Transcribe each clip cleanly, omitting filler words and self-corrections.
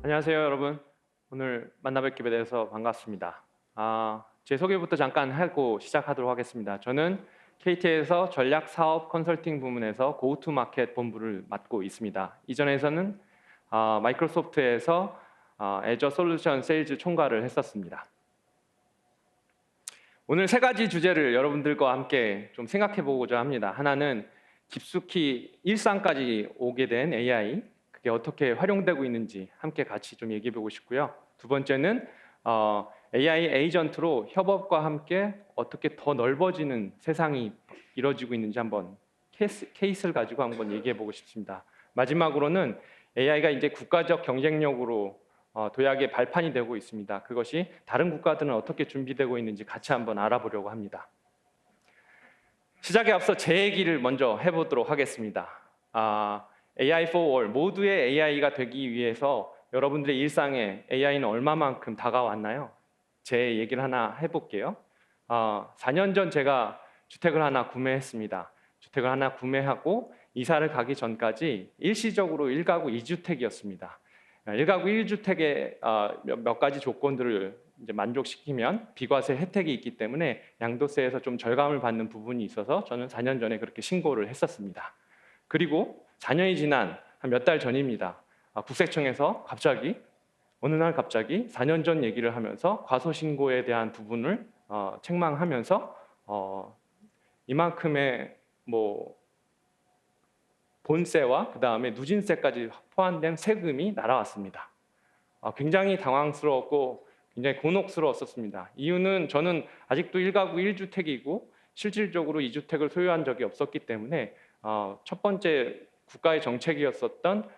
안녕하세요, 여러분. 오늘 만나 뵙게 돼서 반갑습니다. 제 소개부터 잠깐 하고 시작하도록 하겠습니다. 저는 KT에서 전략 사업 컨설팅 부문에서 고투마켓 본부를 맡고 있습니다. 이전에서는 마이크로소프트에서 애저 솔루션 세일즈 총괄을 했었습니다. 오늘 세 가지 주제를 여러분들과 함께 좀 생각해 보고자 합니다. 하나는 깊숙이 일상까지 오게 된 AI, 그게 어떻게 활용되고 있는지 함께 같이 좀 얘기해 보고 싶고요. 두 번째는 AI 에이전트로 협업과 함께 어떻게 더 넓어지는 세상이 이루어지고 있는지 한번 케이스를 가지고 한번 얘기해 보고 싶습니다. 마지막으로는 AI가 이제 국가적 경쟁력으로 도약의 발판이 되고 있습니다. 그것이 다른 국가들은 어떻게 준비되고 있는지 같이 한번 알아보려고 합니다. 시작에 앞서 제 얘기를 먼저 해보도록 하겠습니다. AI for all, 모두의 AI가 되기 위해서 여러분들의 일상에 AI는 얼마만큼 다가왔나요? 제 얘기를 하나 해볼게요. 4년 전 제가 주택을 하나 구매했습니다. 주택을 하나 구매하고 이사를 가기 전까지 일시적으로 1가구 2주택이었습니다. 1가구 1주택의 몇 가지 조건들을 이제 만족시키면 비과세 혜택이 있기 때문에 양도세에서 좀 절감을 받는 부분이 있어서 저는 4년 전에 그렇게 신고를 했었습니다. 그리고 4년이 지난 한 몇 달 전입니다. 국세청에서 어느 날 갑자기 4년 전 얘기를 하면서 과소신고에 대한 부분을 책망하면서 이만큼의 본세와 그 다음에 누진세까지 포함된 세금이 날아왔습니다. 굉장히 당황스러웠고 굉장히 곤혹스러웠었습니다. 이유는 저는 아직도 1가구 1주택이고 실질적으로 2주택을 소유한 적이 없었기 때문에 첫 번째 국가의 정책이었었던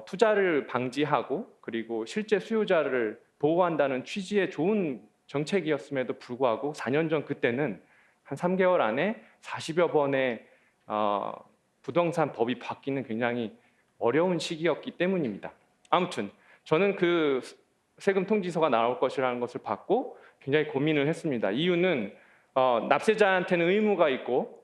투자를 방지하고 그리고 실제 수요자를 보호한다는 취지의 좋은 정책이었음에도 불구하고 4년 전 그때는 한 3개월 안에 40여 번의 부동산 법이 바뀌는 굉장히 어려운 시기였기 때문입니다. 아무튼 저는 그 세금 통지서가 나올 것이라는 것을 받고 굉장히 고민을 했습니다. 이유는 납세자한테는 의무가 있고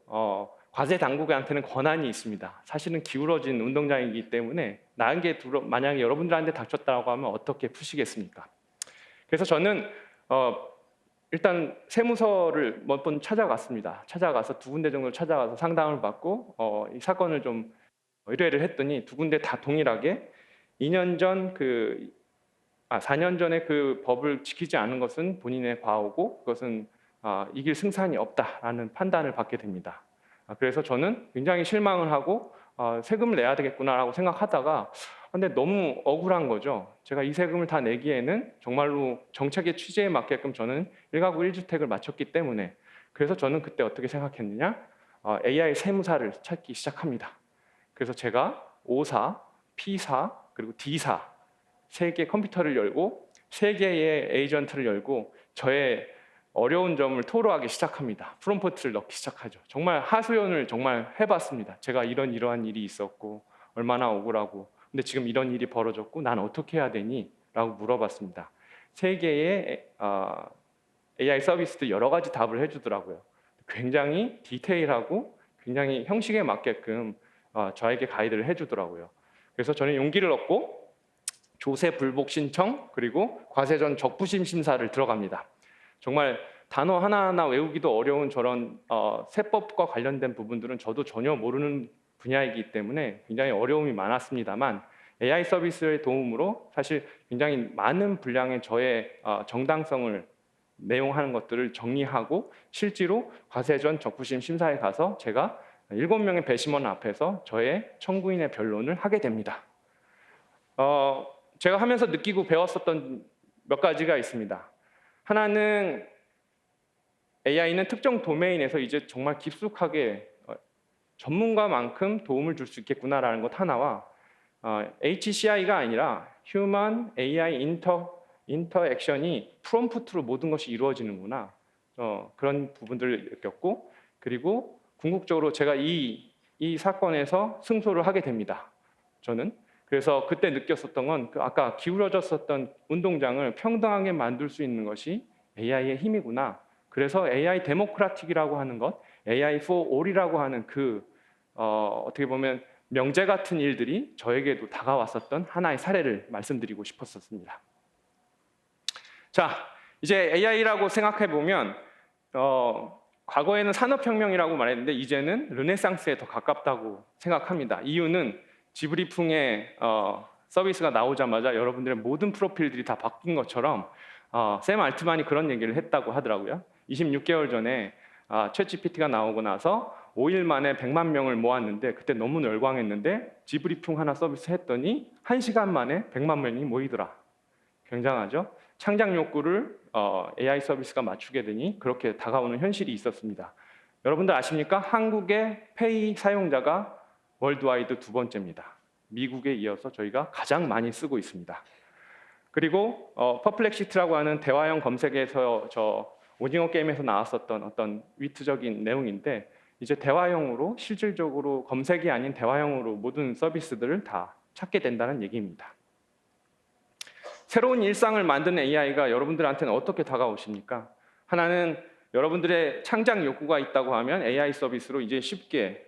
과세 당국한테는 권한이 있습니다. 사실은 기울어진 운동장이기 때문에 만약에 여러분들한테 닥쳤다고 하면 어떻게 푸시겠습니까? 그래서 저는 일단 세무서를 몇 번 찾아갔습니다. 찾아가서 두 군데 정도 찾아가서 상담을 받고 이 사건을 좀 의뢰를 했더니 두 군데 다 동일하게 4년 전에 그 법을 지키지 않은 것은 본인의 과오고 그것은 이길 승산이 없다라는 판단을 받게 됩니다. 그래서 저는 굉장히 실망을 하고 세금을 내야 되겠구나라고 생각하다가 근데 너무 억울한 거죠. 제가 이 세금을 다 내기에는 정말로 정책의 취지에 맞게끔 저는 1가구 1주택을 마쳤기 때문에 그래서 저는 그때 어떻게 생각했느냐? AI 세무사를 찾기 시작합니다. 그래서 제가 O사, P사, 그리고 D사 3개 컴퓨터를 열고 3개의 에이전트를 열고 저의 어려운 점을 토로하기 시작합니다. 프롬프트를 넣기 시작하죠. 정말 하소연을 정말 해봤습니다. 제가 이러한 일이 있었고 얼마나 억울하고 근데 지금 이런 일이 벌어졌고 난 어떻게 해야 되니? 라고 물어봤습니다. 3개의 AI 서비스도 여러 가지 답을 해주더라고요. 굉장히 디테일하고 굉장히 형식에 맞게끔 저에게 가이드를 해주더라고요. 그래서 저는 용기를 얻고 조세 불복 신청 그리고 과세 전 적부심 심사를 들어갑니다. 정말 단어 하나하나 외우기도 어려운 저런 세법과 관련된 부분들은 저도 전혀 모르는 분야이기 때문에 굉장히 어려움이 많았습니다만 AI 서비스의 도움으로 사실 굉장히 많은 분량의 저의 정당성을 내용하는 것들을 정리하고 실제로 과세 전 적부심 심사에 가서 제가 7명의 배심원 앞에서 저의 청구인의 변론을 하게 됩니다. 제가 하면서 느끼고 배웠었던 몇 가지가 있습니다. 하나는 AI는 특정 도메인에서 이제 정말 깊숙하게 전문가만큼 도움을 줄 수 있겠구나라는 것 하나와 HCI가 아니라 Human AI 인터액션이 프롬프트로 모든 것이 이루어지는구나 그런 부분들을 느꼈고 그리고 궁극적으로 제가 이 사건에서 승소를 하게 됩니다. 저는 그래서 그때 느꼈었던 건 아까 기울어졌었던 운동장을 평등하게 만들 수 있는 것이 AI의 힘이구나. 그래서 AI 데모크라틱이라고 하는 것, AI for all이라고 하는 어떻게 보면 명제 같은 일들이 저에게도 다가왔었던 하나의 사례를 말씀드리고 싶었습니다. 자, 이제 AI라고 생각해 보면 과거에는 산업혁명이라고 말했는데 이제는 르네상스에 더 가깝다고 생각합니다. 이유는 지브리풍의 서비스가 나오자마자 여러분들의 모든 프로필들이 다 바뀐 것처럼 샘 알트만이 그런 얘기를 했다고 하더라고요. 26개월 전에 챗GPT가 나오고 나서 5일 만에 100만 명을 모았는데 그때 너무 열광했는데 지브리풍 하나 서비스 했더니 1시간 만에 100만 명이 모이더라. 굉장하죠? 창작 욕구를 AI 서비스가 맞추게 되니 그렇게 다가오는 현실이 있었습니다. 여러분들 아십니까? 한국의 페이 사용자가 월드와이드 2번째입니다. 미국에 이어서 저희가 가장 많이 쓰고 있습니다. 그리고 퍼플렉시티라고 하는 대화형 검색에서 저 오징어 게임에서 나왔었던 어떤 위트적인 내용인데 이제 대화형으로 실질적으로 검색이 아닌 대화형으로 모든 서비스들을 다 찾게 된다는 얘기입니다. 새로운 일상을 만드는 AI가 여러분들한테는 어떻게 다가오십니까? 하나는 여러분들의 창작 욕구가 있다고 하면 AI 서비스로 이제 쉽게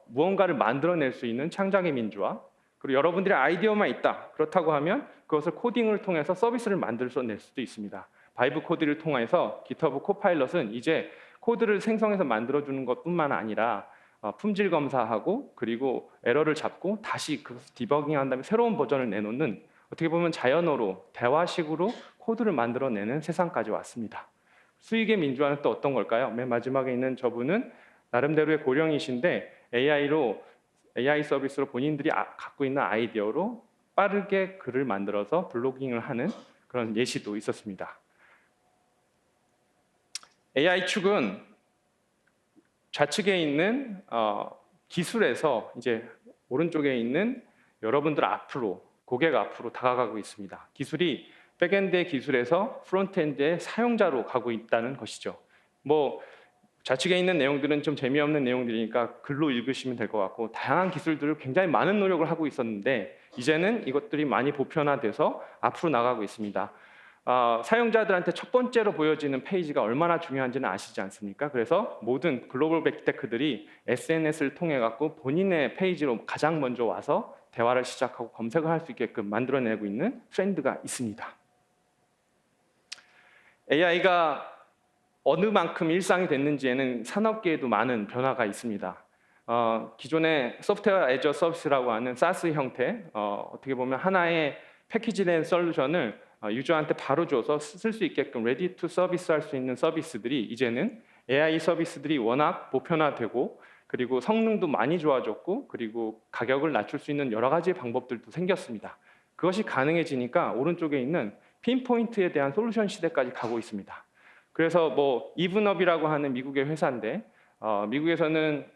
무언가를 만들어낼 수 있는 창작의 민주화, 그리고 여러분들의 아이디어만 있다. 그렇다고 하면 그것을 코딩을 통해서 서비스를 만들어낼 수도 있습니다. 바이브 코드를 통해서 GitHub 코파일럿은 이제 코드를 생성해서 만들어주는 것뿐만 아니라 품질 검사하고 그리고 에러를 잡고 다시 그것을 디버깅한 다음에 새로운 버전을 내놓는 어떻게 보면 자연어로 대화식으로 코드를 만들어내는 세상까지 왔습니다. 수익의 민주화는 또 어떤 걸까요? 맨 마지막에 있는 저분은 나름대로의 고령이신데 AI 서비스로 본인들이 갖고 있는 아이디어로 빠르게 글을 만들어서 블로깅을 하는 그런 예시도 있었습니다. AI 축은 좌측에 있는 기술에서 이제 오른쪽에 있는 여러분들 앞으로 고객 앞으로 다가가고 있습니다. 기술이 백엔드의 기술에서 프론트엔드의 사용자로 가고 있다는 것이죠. 뭐 좌측에 있는 내용들은 좀 재미없는 내용들이니까 글로 읽으시면 될 것 같고 다양한 기술들을 굉장히 많은 노력을 하고 있었는데 이제는 이것들이 많이 보편화돼서 앞으로 나가고 있습니다. 사용자들한테 첫 번째로 보여지는 페이지가 얼마나 중요한지는 아시지 않습니까? 그래서 모든 글로벌 빅테크들이 SNS를 통해 갖고 본인의 페이지로 가장 먼저 와서 대화를 시작하고 검색을 할 수 있게끔 만들어내고 있는 트렌드가 있습니다. AI가 어느 만큼 일상이 됐는지에는 산업계에도 많은 변화가 있습니다. 기존의 소프트웨어 애저 서비스라고 하는 SaaS 형태, 어떻게 보면 하나의 패키지된 솔루션을 유저한테 바로 줘서 쓸 수 있게끔 레디 투 서비스 할 수 있는 서비스들이 이제는 AI 서비스들이 워낙 보편화되고 그리고 성능도 많이 좋아졌고 그리고 가격을 낮출 수 있는 여러 가지 방법들도 생겼습니다. 그것이 가능해지니까 오른쪽에 있는 핀포인트에 대한 솔루션 시대까지 가고 있습니다. 그래서 뭐 이븐업이라고 하는 미국의 회사인데 미국에서는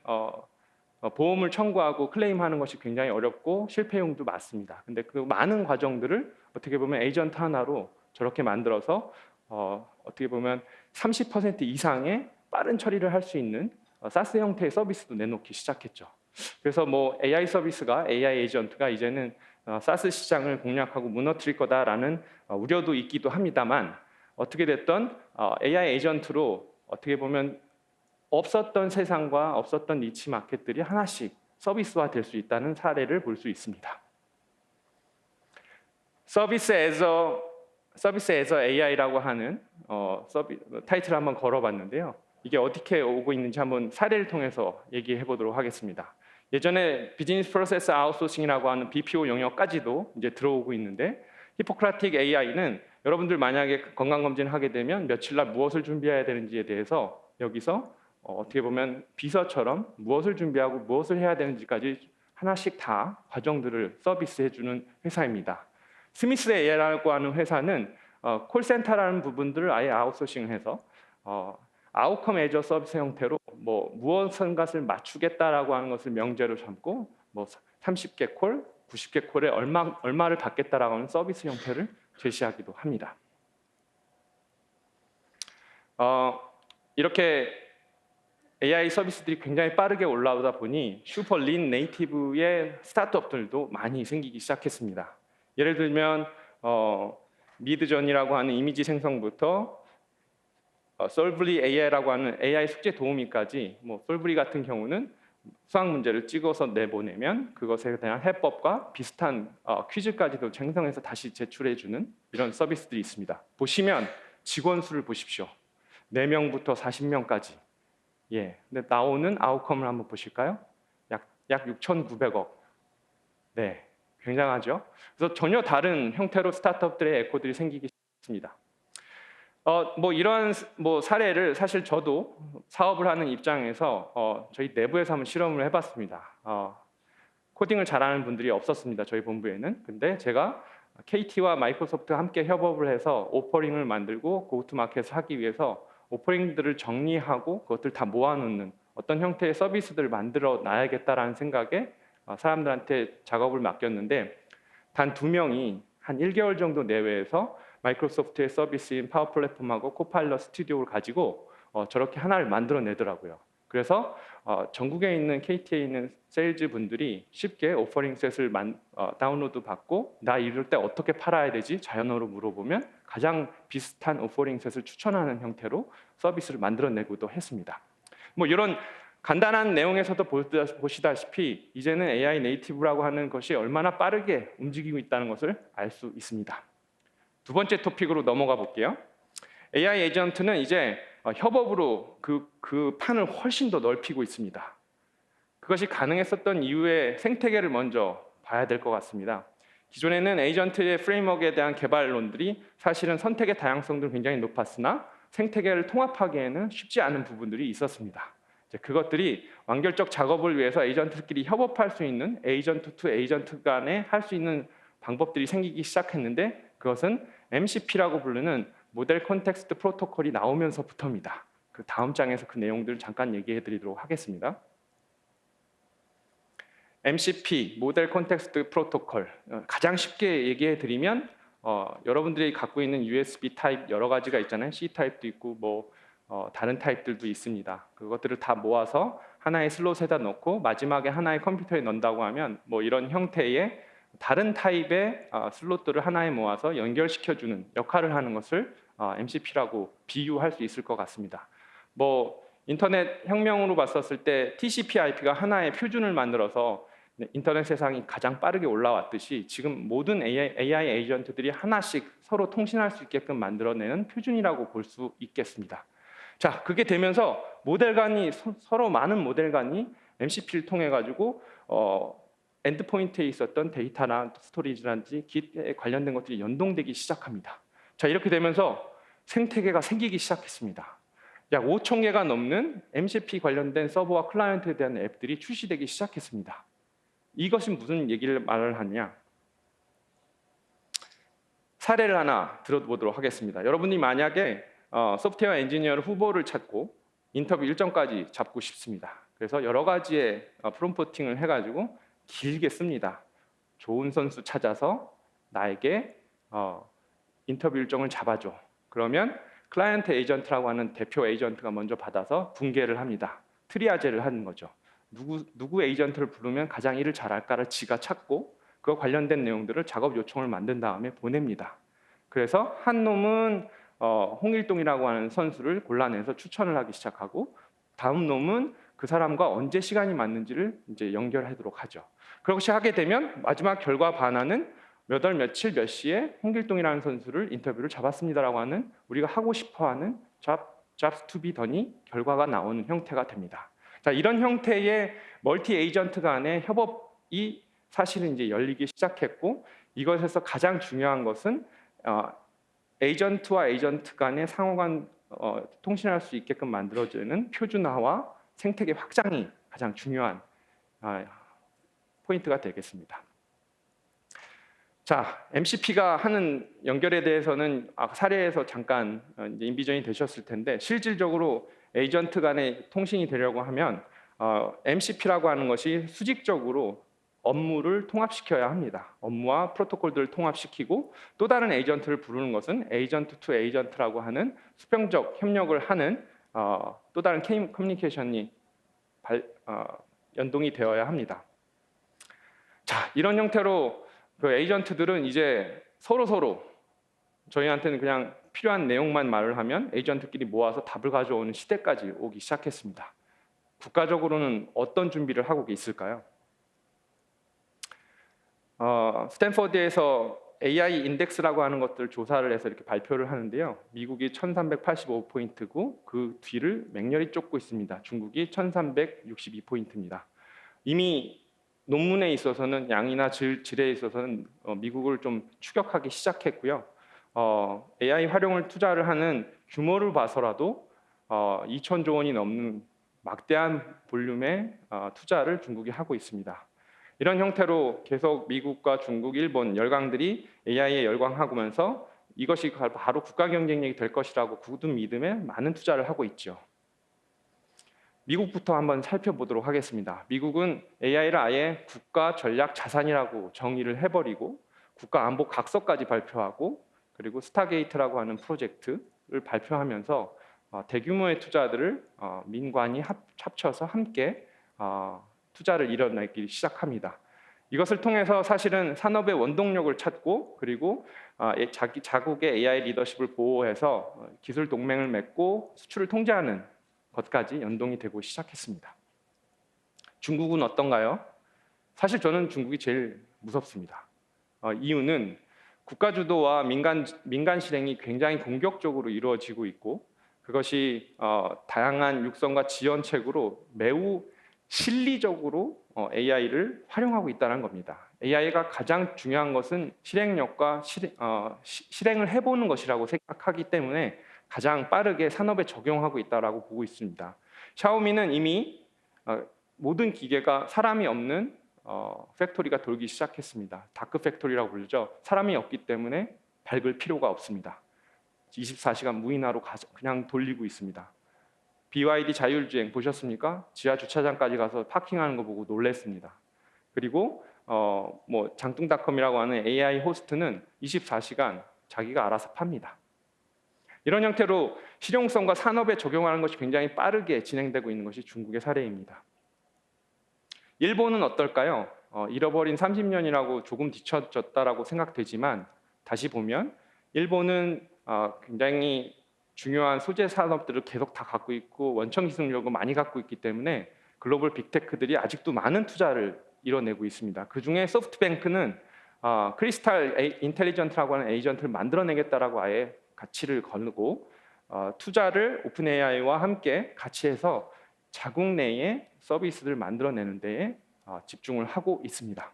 보험을 청구하고 클레임하는 것이 굉장히 어렵고 실패율도 많습니다. 근데 그 많은 과정들을 어떻게 보면 에이전트 하나로 저렇게 만들어서 어떻게 보면 30% 이상의 빠른 처리를 할 수 있는 사스 형태의 서비스도 내놓기 시작했죠. 그래서 뭐 AI 서비스가 AI 에이전트가 이제는 사스 시장을 공략하고 무너뜨릴 거다라는 우려도 있기도 합니다만 어떻게 됐던 AI 에이전트로 어떻게 보면 없었던 세상과 없었던 니치 마켓들이 하나씩 서비스화 될 수 있다는 사례를 볼 수 있습니다. 서비스 에서 AI라고 하는 타이틀을 한번 걸어봤는데요. 이게 어떻게 오고 있는지 한번 사례를 통해서 얘기해 보도록 하겠습니다. 예전에 비즈니스 프로세스 아웃소싱이라고 하는 BPO 영역까지도 이제 들어오고 있는데 히포크라틱 AI는 여러분들 만약에 건강검진을 하게 되면 며칠 날 무엇을 준비해야 되는지에 대해서 여기서 어떻게 보면 비서처럼 무엇을 준비하고 무엇을 해야 되는지까지 하나씩 다 과정들을 서비스해주는 회사입니다. 스미스 AI라고 하는 회사는 콜센터라는 부분들을 아예 아웃소싱해서 아웃컴 애저 서비스 형태로 뭐 무엇인가를 맞추겠다라고 하는 것을 명제로 삼고 뭐 30개 콜, 90개 콜에 얼마를 받겠다라고 하는 서비스 형태를 제시하기도 합니다. 이렇게 AI 서비스들이 굉장히 빠르게 올라오다 보니 슈퍼 린 네이티브의 스타트업들도 많이 생기기 시작했습니다. 예를 들면 미드전이라고 하는 이미지 생성부터 솔브리 AI라고 하는 AI 숙제 도우미까지 뭐 솔브리 같은 경우는 수학 문제를 찍어서 내보내면 그것에 대한 해법과 비슷한 퀴즈까지도 생성해서 다시 제출해주는 이런 서비스들이 있습니다. 보시면 직원 수를 보십시오. 4명부터 40명까지. 예, 근데 나오는 아웃컴을 한번 보실까요? 약 6,900억. 네, 굉장하죠. 그래서 전혀 다른 형태로 스타트업들의 에코들이 생기기 시작했습니다. 뭐 이러한 사례를 사실 저도 사업을 하는 입장에서 저희 내부에서 한번 실험을 해봤습니다. 코딩을 잘하는 분들이 없었습니다. 저희 본부에는. 근데 제가 KT와 마이크로소프트와 함께 협업을 해서 오퍼링을 만들고 고투마켓을 하기 위해서 오퍼링들을 정리하고 그것들 다 모아놓는 어떤 형태의 서비스들을 만들어 놔야겠다라는 생각에 사람들한테 작업을 맡겼는데 단 2명이 한 1개월 정도 내외에서 마이크로소프트의 서비스인 파워 플랫폼하고 코파일럿 스튜디오를 가지고 저렇게 하나를 만들어내더라고요. 그래서 전국에 있는 KT에 있는 세일즈 분들이 쉽게 오퍼링 셋을 다운로드 받고 나 이럴 때 어떻게 팔아야 되지? 자연어로 물어보면 가장 비슷한 오퍼링 셋을 추천하는 형태로 서비스를 만들어내고도 했습니다. 뭐 이런 간단한 내용에서도 보시다시피 이제는 AI 네이티브라고 하는 것이 얼마나 빠르게 움직이고 있다는 것을 알 수 있습니다. 두 번째 토픽으로 넘어가 볼게요. AI 에이전트는 이제 협업으로 그 판을 훨씬 더 넓히고 있습니다. 그것이 가능했었던 이유의 생태계를 먼저 봐야 될 것 같습니다. 기존에는 에이전트의 프레임워크에 대한 개발론들이 사실은 선택의 다양성도 굉장히 높았으나 생태계를 통합하기에는 쉽지 않은 부분들이 있었습니다. 그것들이 완결적 작업을 위해서 에이전트끼리 협업할 수 있는 에이전트 투 에이전트 간에 할 수 있는 방법들이 생기기 시작했는데 그것은 MCP라고 부르는 모델 컨텍스트 프로토콜이 나오면서부터입니다. 그 다음 장에서 그 내용들을 잠깐 얘기해 드리도록 하겠습니다. MCP, 모델 컨텍스트 프로토콜. 가장 쉽게 얘기해 드리면 여러분들이 갖고 있는 USB 타입 여러 가지가 있잖아요. C 타입도 있고 뭐 다른 타입들도 있습니다. 그것들을 다 모아서 하나의 슬롯에다 넣고 마지막에 하나의 컴퓨터에 넣는다고 하면 뭐 이런 형태의 다른 타입의 슬롯들을 하나에 모아서 연결시켜주는 역할을 하는 것을 MCP라고 비유할 수 있을 것 같습니다. 뭐 인터넷 혁명으로 봤었을 때 TCP/IP가 하나의 표준을 만들어서 인터넷 세상이 가장 빠르게 올라왔듯이 지금 모든 AI 에이전트들이 하나씩 서로 통신할 수 있게끔 만들어내는 표준이라고 볼 수 있겠습니다. 자, 그게 되면서 모델 간이 서로 많은 모델 간이 MCP를 통해 가지고 엔드포인트에 있었던 데이터나 스토리지라든지 Git에 관련된 것들이 연동되기 시작합니다. 자, 이렇게 되면서 생태계가 생기기 시작했습니다. 약 5천 개가 넘는 MCP 관련된 서버와 클라이언트에 대한 앱들이 출시되기 시작했습니다. 이것은 무슨 얘기를 말을 하냐? 사례를 하나 들어보도록 하겠습니다. 여러분이 만약에 소프트웨어 엔지니어를 후보를 찾고 인터뷰 일정까지 잡고 싶습니다. 그래서 여러 가지의 프롬프팅을 해가지고 길게 씁니다. 좋은 선수 찾아서 나에게 인터뷰 일정을 잡아줘. 그러면 클라이언트 에이전트라고 하는 대표 에이전트가 먼저 받아서 분개를 합니다. 트리아제를 하는 거죠. 누구 에이전트를 부르면 가장 일을 잘할까를 지가 찾고 그와 관련된 내용들을 작업 요청을 만든 다음에 보냅니다. 그래서 한 놈은 홍일동이라고 하는 선수를 골라내서 추천을 하기 시작하고 다음 놈은 그 사람과 언제 시간이 맞는지를 이제 연결하도록 하죠. 그렇게 하게 되면 마지막 결과 반환은 몇 월 며칠 몇 시에 홍길동이라는 선수를 인터뷰를 잡았습니다라고 하는 우리가 하고 싶어하는 jobs to be done이 결과가 나오는 형태가 됩니다. 자, 이런 형태의 멀티 에이전트 간의 협업이 사실은 이제 열리기 시작했고 이것에서 가장 중요한 것은 에이전트와 에이전트 간의 상호간 통신할 수 있게끔 만들어지는 표준화와 생태계 확장이 가장 중요한 포인트가 되겠습니다. 자, MCP가 하는 연결에 대해서는 사례에서 잠깐 인비전이 되셨을 텐데 실질적으로 에이전트 간의 통신이 되려고 하면 MCP라고 하는 것이 수직적으로 업무를 통합시켜야 합니다. 업무와 프로토콜들을 통합시키고 또 다른 에이전트를 부르는 것은 에이전트 투 에이전트라고 하는 수평적 협력을 하는 또 다른 커뮤니케이션이 연동이 되어야 합니다. 자, 이런 형태로 그 에이전트들은 이제 서로 저희한테는 그냥 필요한 내용만 말을 하면 에이전트끼리 모아서 답을 가져오는 시대까지 오기 시작했습니다. 국가적으로는 어떤 준비를 하고 있을까요? 스탠퍼드에서 AI 인덱스라고 하는 것들 조사를 해서 이렇게 발표를 하는데요. 미국이 1385포인트고 그 뒤를 맹렬히 쫓고 있습니다. 중국이 1362포인트입니다. 이미 논문에 있어서는 양이나 질에 있어서는 미국을 좀 추격하기 시작했고요. AI 활용을 투자를 하는 규모를 봐서라도 2천조 원이 넘는 막대한 볼륨의 투자를 중국이 하고 있습니다. 이런 형태로 계속 미국과 중국, 일본 열강들이 AI에 열광하면서 이것이 바로 국가 경쟁력이 될 것이라고 굳은 믿음에 많은 투자를 하고 있죠. 미국부터 한번 살펴보도록 하겠습니다. 미국은 AI를 아예 국가 전략 자산이라고 정의를 해버리고 국가 안보 각서까지 발표하고 그리고 스타게이트라고 하는 프로젝트를 발표하면서 대규모의 투자들을 민관이 합쳐서 함께 투자를 이뤄내기 시작합니다. 이것을 통해서 사실은 산업의 원동력을 찾고 그리고 자국의 AI 리더십을 보호해서 기술 동맹을 맺고 수출을 통제하는 것까지 연동이 되고 시작했습니다. 중국은 어떤가요? 사실 저는 중국이 제일 무섭습니다. 이유는 국가 주도와 민간 실행이 굉장히 공격적으로 이루어지고 있고 그것이 다양한 육성과 지원책으로 매우 실리적으로 AI를 활용하고 있다는 겁니다. AI가 가장 중요한 것은 실행력과 실행을 해보는 것이라고 생각하기 때문에 가장 빠르게 산업에 적용하고 있다고 보고 있습니다. 샤오미는 이미 모든 기계가 사람이 없는 팩토리가 돌기 시작했습니다. 다크 팩토리라고 부르죠. 사람이 없기 때문에 밝을 필요가 없습니다. 24시간 무인화로 그냥 돌리고 있습니다. BYD 자율주행 보셨습니까? 지하 주차장까지 가서 파킹하는 거 보고 놀랐습니다. 그리고 장뚱닷컴이라고 하는 AI 호스트는 24시간 자기가 알아서 팝니다. 이런 형태로 실용성과 산업에 적용하는 것이 굉장히 빠르게 진행되고 있는 것이 중국의 사례입니다. 일본은 어떨까요? 잃어버린 30년이라고 조금 뒤처졌다라고 생각되지만 다시 보면 일본은 굉장히 중요한 소재 산업들을 계속 다 갖고 있고 원천 기술력을 많이 갖고 있기 때문에 글로벌 빅테크들이 아직도 많은 투자를 이뤄내고 있습니다. 그중에 소프트뱅크는 크리스탈 인텔리전트라고 하는 에이전트를 만들어내겠다라고 아예 가치를 걸고 투자를 오픈 AI와 함께 같이 해서 자국 내에 서비스를 만들어내는 데에 집중을 하고 있습니다.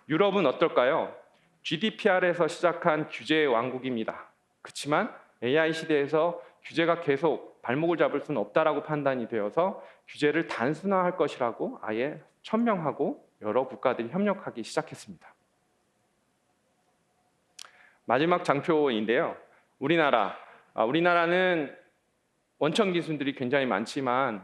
유럽은 어떨까요? GDPR에서 시작한 규제의 왕국입니다. 그렇지만 AI 시대에서 규제가 계속 발목을 잡을 수는 없다라고 판단이 되어서 규제를 단순화할 것이라고 아예 천명하고 여러 국가들이 협력하기 시작했습니다. 마지막 장표인데요. 우리나라는 원천 기술들이 굉장히 많지만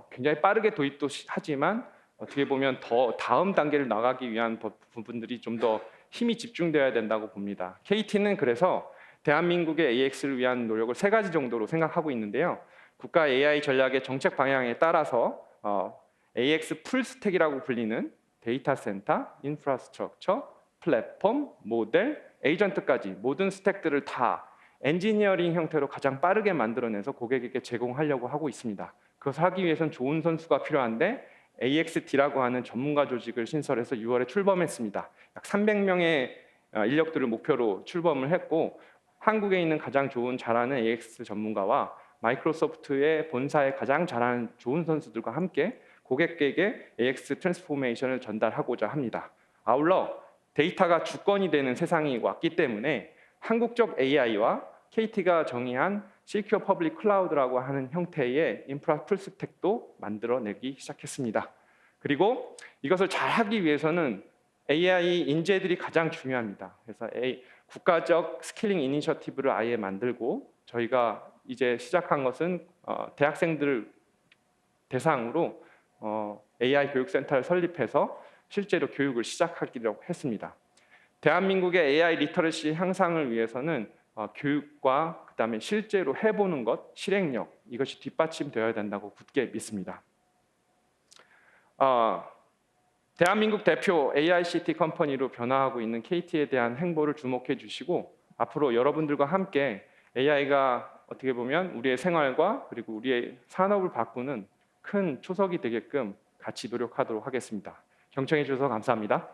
굉장히 빠르게 도입도 하지만 어떻게 보면 더 다음 단계를 나가기 위한 부분들이 좀 더 힘이 집중되어야 된다고 봅니다. KT는 그래서 대한민국의 AX를 위한 노력을 3가지 정도로 생각하고 있는데요. 국가 AI 전략의 정책 방향에 따라서 AX 풀스택이라고 불리는 데이터 센터, 인프라스트럭처, 플랫폼, 모델, 에이전트까지 모든 스택들을 다 엔지니어링 형태로 가장 빠르게 만들어내서 고객에게 제공하려고 하고 있습니다. 그것을 하기 위해서는 좋은 선수가 필요한데 AXT라고 하는 전문가 조직을 신설해서 6월에 출범했습니다. 약 300명의 인력들을 목표로 출범을 했고 한국에 있는 가장 잘하는 AX 전문가와 마이크로소프트의 본사에 가장 잘하는 좋은 선수들과 함께 고객에게 AX 트랜스포메이션을 전달하고자 합니다. 아울러 데이터가 주권이 되는 세상이 왔기 때문에 한국적 AI와 KT가 정의한 시큐어 퍼블릭 클라우드라고 하는 형태의 인프라 풀스택도 만들어내기 시작했습니다. 그리고 이것을 잘 하기 위해서는 AI 인재들이 가장 중요합니다. 그래서 국가적 스킬링 이니셔티브를 아예 만들고 저희가 이제 시작한 것은 대학생들 대상으로 AI 교육센터를 설립해서 실제로 교육을 시작하기로 했습니다. 대한민국의 AI 리터러시 향상을 위해서는 교육과 그다음에 실제로 해보는 것, 실행력 이것이 뒷받침되어야 된다고 굳게 믿습니다. 대한민국 대표 AICT 컴퍼니로 변화하고 있는 KT에 대한 행보를 주목해 주시고 앞으로 여러분들과 함께 AI가 어떻게 보면 우리의 생활과 그리고 우리의 산업을 바꾸는 큰 초석이 되게끔 같이 노력하도록 하겠습니다. 경청해 주셔서 감사합니다.